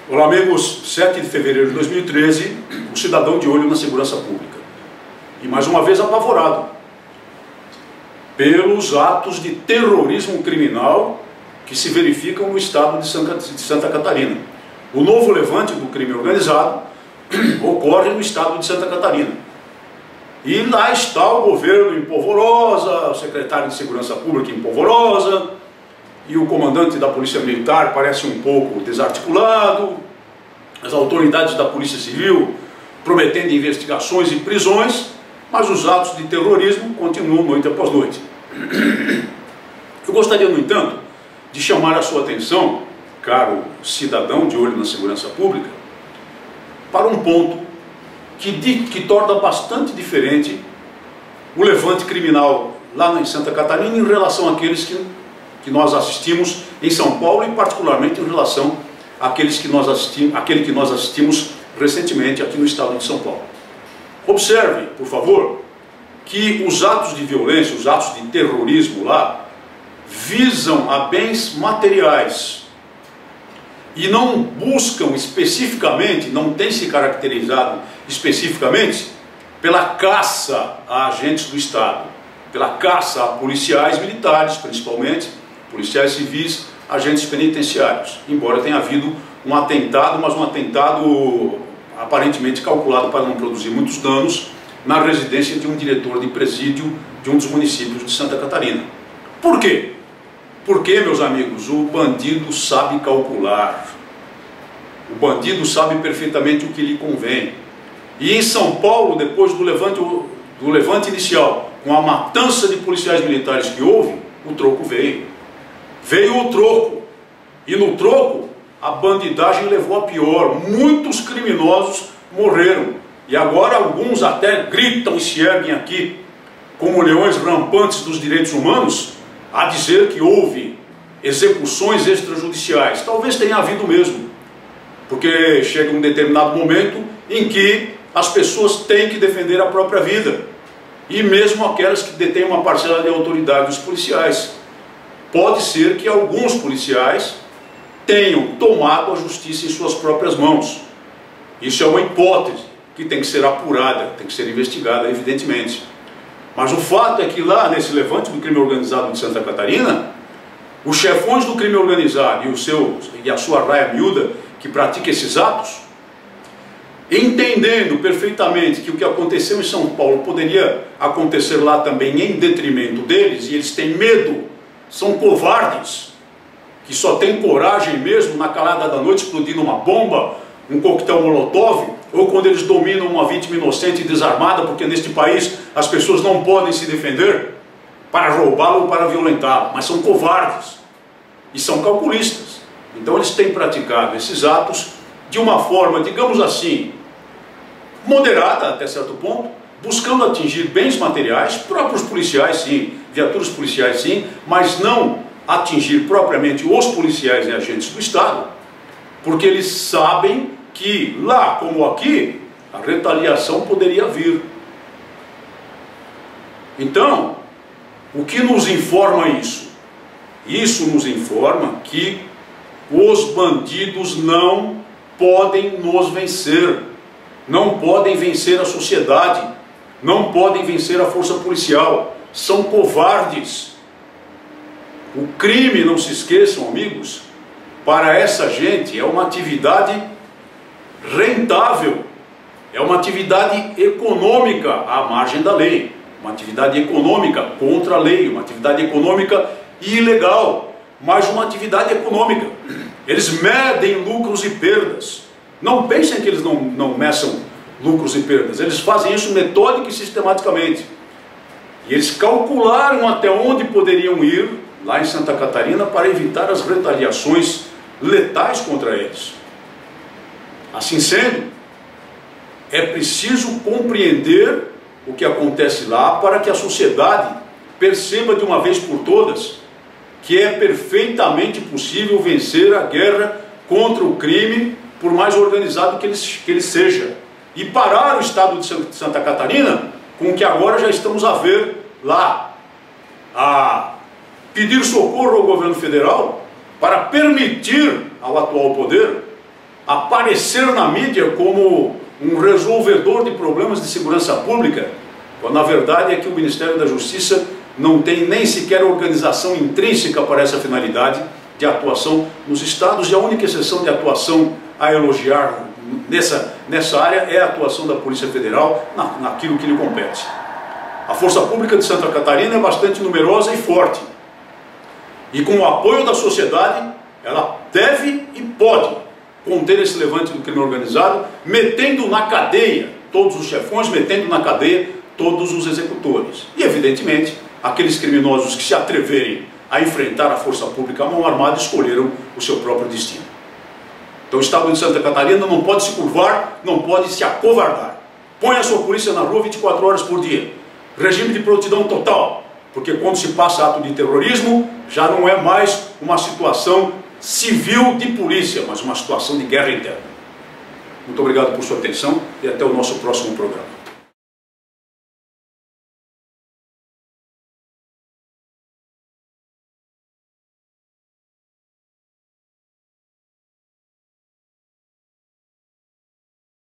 Olá, amigos. 7 de fevereiro de 2013, um cidadão de olho na segurança pública. E mais uma vez apavorado pelos atos de terrorismo criminal que se verificam no estado de Santa Catarina. O novo levante do crime organizado ocorre no estado de Santa Catarina. E lá está o governo em polvorosa, o secretário de Segurança Pública em polvorosa, e o comandante da Polícia Militar parece um pouco desarticulado, as autoridades da Polícia Civil prometendo investigações e prisões, mas os atos de terrorismo continuam noite após noite. Eu gostaria, no entanto, de chamar a sua atenção, caro cidadão de olho na segurança pública, para um ponto que torna bastante diferente o levante criminal lá em Santa Catarina em relação àqueles que nós assistimos em São Paulo e particularmente em relação àquele que nós assistimos recentemente aqui no estado de São Paulo. Observe, por favor, que os atos de violência, os atos de terrorismo lá, visam a bens materiais e não buscam especificamente, não tem se caracterizado especificamente pela caça a agentes do Estado, pela caça a policiais militares, principalmente, policiais civis, agentes penitenciários, embora tenha havido um atentado, mas um atentado aparentemente calculado para não produzir muitos danos na residência de um diretor de presídio de um dos municípios de Santa Catarina. Por quê? Porque, meus amigos, o bandido sabe calcular, o bandido sabe perfeitamente o que lhe convém. E em São Paulo, depois do levante inicial, com a matança de policiais militares que houve, o troco veio. Veio o troco. E no troco, a bandidagem levou a pior. Muitos criminosos morreram. E agora alguns até gritam e se erguem aqui, como leões rampantes dos direitos humanos, a dizer que houve execuções extrajudiciais. Talvez tenha havido mesmo, porque chega um determinado momento em que as pessoas têm que defender a própria vida, e mesmo aquelas que detêm uma parcela de autoridade dos policiais. Pode ser que alguns policiais tenham tomado a justiça em suas próprias mãos. Isso é uma hipótese que tem que ser apurada, tem que ser investigada, evidentemente. Mas o fato é que lá nesse levante do crime organizado de Santa Catarina, os chefões do crime organizado e a sua raia miúda que pratica esses atos, entendendo perfeitamente que o que aconteceu em São Paulo poderia acontecer lá também em detrimento deles, e eles têm medo, são covardes, que só têm coragem mesmo na calada da noite explodindo uma bomba, um coquetel molotov, ou quando eles dominam uma vítima inocente e desarmada, porque neste país as pessoas não podem se defender para roubá-lo ou para violentá-lo, mas são covardes e são calculistas. Então eles têm praticado esses atos de uma forma, digamos assim, moderada até certo ponto, buscando atingir bens materiais, próprios policiais sim, viaturas policiais sim, mas não atingir propriamente os policiais e agentes do Estado, porque eles sabem que lá como aqui, a retaliação poderia vir. Então, o que nos informa isso? Isso nos informa que os bandidos não podem nos vencer, não podem vencer a sociedade, não podem vencer a força policial, são covardes. O crime, não se esqueçam, amigos, para essa gente é uma atividade rentável, é uma atividade econômica à margem da lei, uma atividade econômica contra a lei, uma atividade econômica ilegal, mas uma atividade econômica. Eles medem lucros e perdas. Não pensem que eles não meçam lucros e perdas, eles fazem isso metódica e sistematicamente. E eles calcularam até onde poderiam ir, lá em Santa Catarina, para evitar as retaliações letais contra eles. Assim sendo, é preciso compreender o que acontece lá para que a sociedade perceba de uma vez por todas que é perfeitamente possível vencer a guerra contra o crime, por mais organizado que ele seja, e parar o estado de Santa Catarina com o que agora já estamos a ver lá, a pedir socorro ao governo federal para permitir ao atual poder aparecer na mídia como um resolvedor de problemas de segurança pública, quando na verdade é que o Ministério da Justiça não tem nem sequer organização intrínseca para essa finalidade de atuação nos estados, e a única exceção de atuação a elogiar nessa área é a atuação da Polícia Federal naquilo que lhe compete. A Força Pública de Santa Catarina é bastante numerosa e forte, e com o apoio da sociedade ela deve e pode conter esse levante do crime organizado, metendo na cadeia todos os chefões, metendo na cadeia todos os executores. E evidentemente, aqueles criminosos que se atreverem a enfrentar a força pública à mão armada escolheram o seu próprio destino. Então o Estado de Santa Catarina não pode se curvar, não pode se acovardar. Põe a sua polícia na rua 24 horas por dia. Regime de prontidão total, porque quando se passa ato de terrorismo, já não é mais uma situação civil de polícia, mas uma situação de guerra interna. Muito obrigado por sua atenção e até o nosso próximo programa.